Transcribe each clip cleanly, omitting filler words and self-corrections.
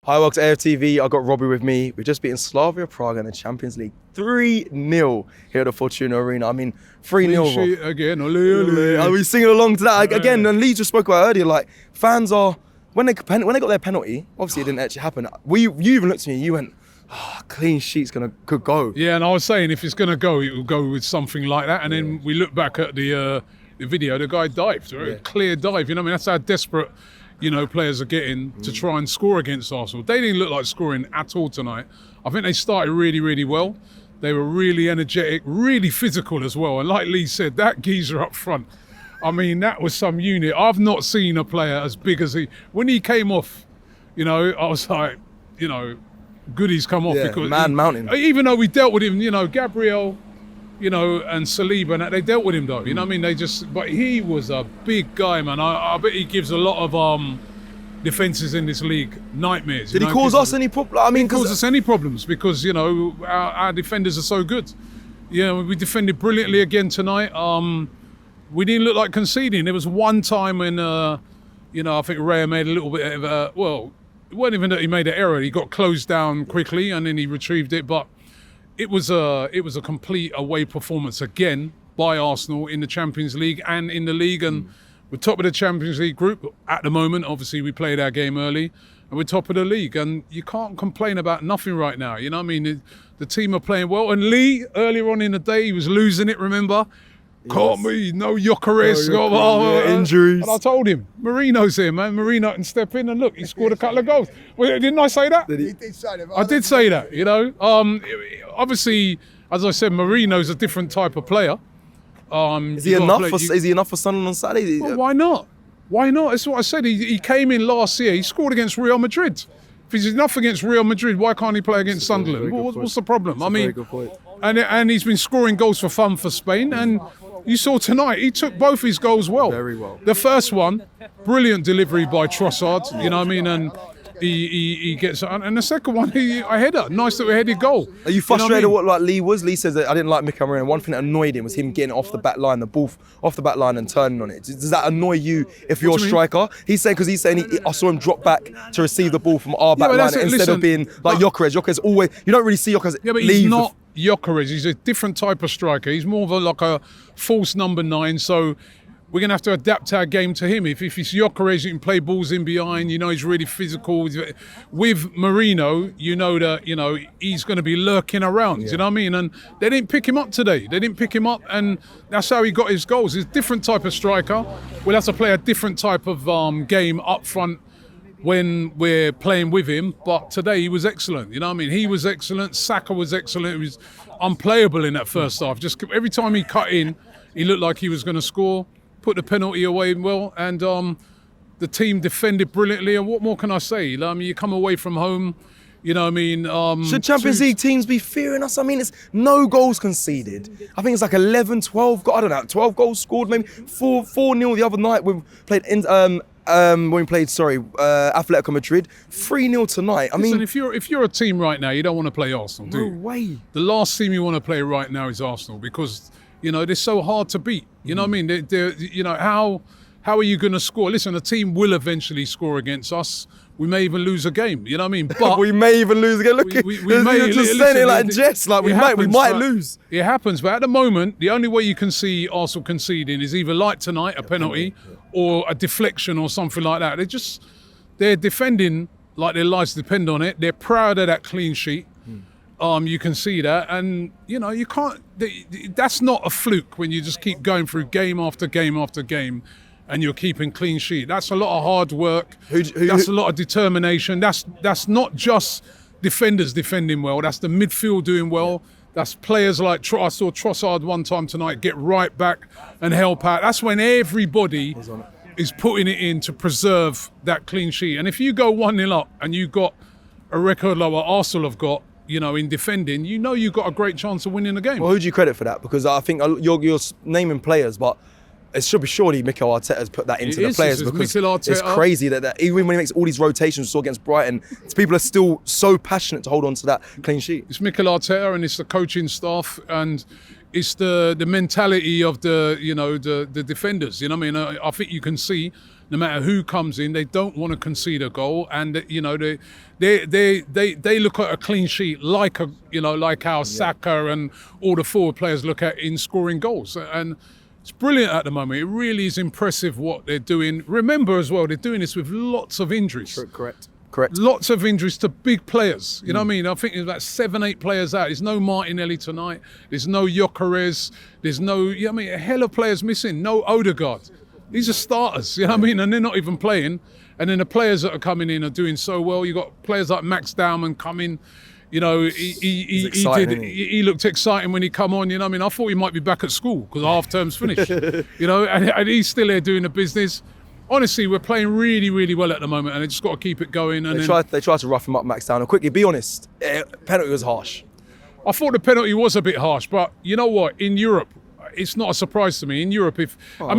Hi, welcome to AFTV. I got Robbie with me. We've just beaten Slavia Prague in the Champions League 3-0 here at the Fortuna Arena. I mean, 3-0. Again, ole, ole. Are we singing along to that? Again, and Lee just spoke about earlier, like, fans are, when they got their penalty, obviously it didn't actually happen. You even looked at me and you went, clean sheet's could go. Yeah, and I was saying if it's going to go, it will go with something like that. And then we look back at the video, the guy dived, right? A clear dive. You know what I mean? That's how desperate, players are getting to try and score against Arsenal. They didn't look like scoring at all tonight. I think they started really, really well. They were really energetic, really physical as well. And like Lee said, that geezer up front, I mean, that was some unit. I've not seen a player as big as he. When he came off, I was like, goodies come off. Because mountain. Even though we dealt with him, Gabriel, and Saliba, and that, they dealt with him though. You know what I mean? But he was a big guy, man. I bet he gives a lot of defences in this league nightmares. Did he cause us any problems? I mean, cause us any problems because our defenders are so good. We defended brilliantly again tonight. We didn't look like conceding. There was one time when I think Raya made a little bit of it wasn't even that he made an error. He got closed down quickly and then he retrieved it. But it was a complete away performance again by Arsenal in the Champions League and in the league. And we're top of the Champions League group at the moment. Obviously, we played our game early and we're top of the league. And you can't complain about nothing right now. You know what I mean? The team are playing well. And Lee, earlier on in the day, he was losing it, remember? Can't be, no Gyökeres. Injuries. And I told him, Marino's here, man. Marino can step in and look, he scored a couple of goals. Well, didn't I say that? He did say that. I did say that, Obviously, as I said, Marino's a different type of player. Is he enough for Sunderland on Saturday? Well, why not? Why not? That's what I said. He came in last year. He scored against Real Madrid. If he's enough against Real Madrid, why can't he play against Sunderland? What's the problem? I mean, and he's been scoring goals for fun for Spain. And you saw tonight, he took both his goals well. Very well. The first one, brilliant delivery by Trossard. You know what I mean? And he gets, and the second one, a header, nice little headed goal. Are you frustrated what like Lee was? Lee says that I didn't like Mikel Merino. One thing that annoyed him was him getting off the back line, the ball off the back line and turning on it. Does that annoy you if you're a striker? He's saying I saw him drop back to receive the ball from our back line instead of being like Gyökeres. Gyökeres always, you don't really see Gyökeres leave. He's not Gyökeres. He's a different type of striker. He's more of a false number 9. So we're going to have to adapt our game to him. If it's Gyökeres, you can play balls in behind. He's really physical. With Marino, that, he's going to be lurking around. Yeah. You know what I mean? And they didn't pick him up today. They didn't pick him up, and that's how he got his goals. He's a different type of striker. We'll have to play a different type of game up front when we're playing with him. But today he was excellent. You know what I mean? He was excellent. Saka was excellent. He was unplayable in that first half. Just every time he cut in, he looked like he was going to score. Put the penalty away well, and the team defended brilliantly. And what more can I say? You come away from home, should Champions League teams be fearing us? I mean, it's no goals conceded. I think it's like 11, 12, 12 goals scored, maybe 4-0 the other night when we played Atletico Madrid. 3-0 tonight. I mean, if you're a team right now, you don't want to play Arsenal, do you? No way. The last team you want to play right now is Arsenal because they're so hard to beat. You know what I mean? How are you going to score? Listen, a team will eventually score against us. We may even lose a game. You know what I mean? But we may even lose again. Look, we may just saying it like Jess. Like we might lose. It happens, but at the moment, the only way you can see Arsenal conceding is either like tonight, a penalty, or a deflection or something like that. They're defending like their lives depend on it. They're proud of that clean sheet. You can see that, and you can't. That's not a fluke when you just keep going through game after game after game, and you're keeping clean sheet. That's a lot of hard work. That's a lot of determination. That's not just defenders defending well. That's the midfield doing well. That's players like I saw Trossard one time tonight get right back and help out. That's when everybody is putting it in to preserve that clean sheet. And if you go 1-0 up and you got a record like what Arsenal have got, in defending, you've got a great chance of winning the game. Well, who do you credit for that? Because I think you're naming players, but it should be surely Mikel Arteta's put that into the players because it's crazy that even when he makes all these rotations, we saw against Brighton, people are still so passionate to hold on to that clean sheet. It's Mikel Arteta and it's the coaching staff, and it's the mentality of the defenders. You know what I mean? I think you can see no matter who comes in, they don't want to concede a goal, and they look at a clean sheet like how Saka and all the forward players look at in scoring goals, and it's brilliant at the moment. It really is impressive what they're doing. Remember as well, they're doing this with lots of injuries. Correct. Lots of injuries to big players. You know what I mean? I think there's about 7-8 players out. There's no Martinelli tonight. There's no Gyökeres. There's no, a hell of players missing. No Odegaard. These are starters, you know what I mean? And they're not even playing. And then the players that are coming in are doing so well. You've got players like Max Dowman coming. He looked exciting when he come on. You know what I mean? I thought he might be back at school because half term's finished. And he's still here doing the business. Honestly, we're playing really, really well at the moment, and they just got to keep it going. And they tried to rough him up, Max Dowman. Quickly, be honest. Penalty was harsh. I thought the penalty was a bit harsh, but you know what? In Europe, it's not a surprise to me. In Europe, I'm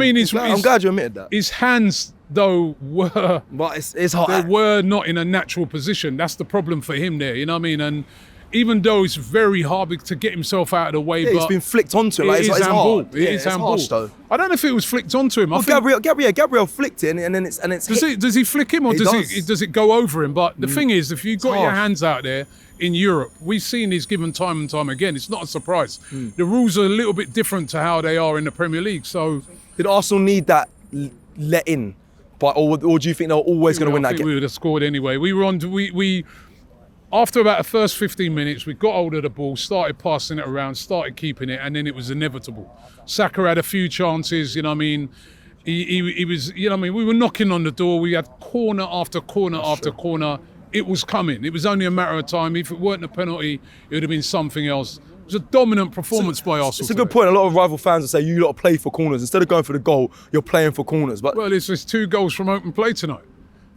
glad you admitted that. His hands, though, were it's hard. They were not in a natural position. That's the problem for him there. You know what I mean? And even though it's very hard to get himself out of the way, but he's been flicked onto him. It's handball. hard. It is handball. Harsh, though. I don't know if it was flicked onto him. Well, Gabriel flicked it, and then it's. Does he flick him, or does it go over him? But the thing is, if you've got your hands out there in Europe, we've seen these given time and time again. It's not a surprise. The rules are a little bit different to how they are in the Premier League. So, did Arsenal need that let in? Or do you think they're always going to win that game? We would have scored anyway. After about the first 15 minutes, we got hold of the ball, started passing it around, started keeping it, and then it was inevitable. Saka had a few chances, you know what I mean? He was, you know what I mean? We were knocking on the door. We had corner after corner after corner. It was coming. It was only a matter of time. If it weren't a penalty, it would have been something else. It was a dominant performance by Arsenal. It's a good point. A lot of rival fans will say, you lot play for corners. Instead of going for the goal, you're playing for corners. But it's 2 goals from open play tonight.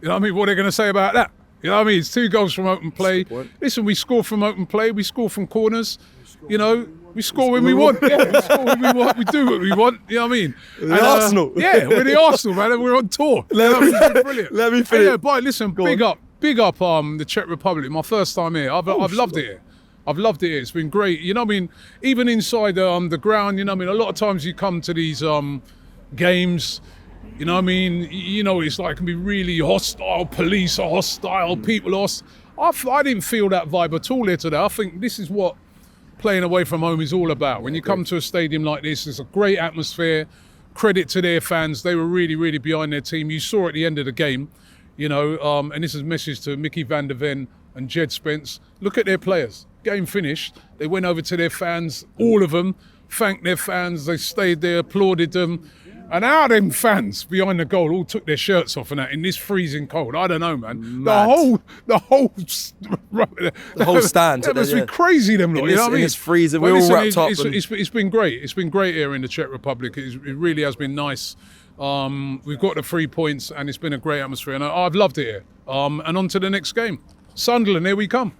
You know what I mean? What are they going to say about that? You know what I mean? It's 2 goals from open play. Listen, we score from open play. We score from corners. We score when we want. Yeah, we score when we want. We do what we want. You know what I mean? Arsenal. We're the Arsenal, man. And we're on tour. Brilliant. Let me finish. Listen, big up the Czech Republic. My first time here. I've loved it here. I've loved it here. It's been great. You know what I mean? Even inside the ground, you know what I mean? A lot of times you come to these games, you know what I mean? It's like it can be really hostile. Police are hostile. People are hostile. I didn't feel that vibe at all here today. I think this is what playing away from home is all about. When you come to a stadium like this, it's a great atmosphere. Credit to their fans. They were really, really behind their team. You saw at the end of the game, and this is a message to Mickey van der Ven and Jed Spence. Look at their players. Game finished. They went over to their fans, all of them, thanked their fans. They stayed there, applauded them. And how them fans behind the goal all took their shirts off and that in this freezing cold. I don't know, man. Mad. The whole stand. That must be crazy, them lot. You know what I mean? It's freezing. We're all wrapped up. It's been great. It's been great here in the Czech Republic. It really has been nice. We've got the 3 points, and it's been a great atmosphere. And I've loved it here. And on to the next game. Sunderland, here we come.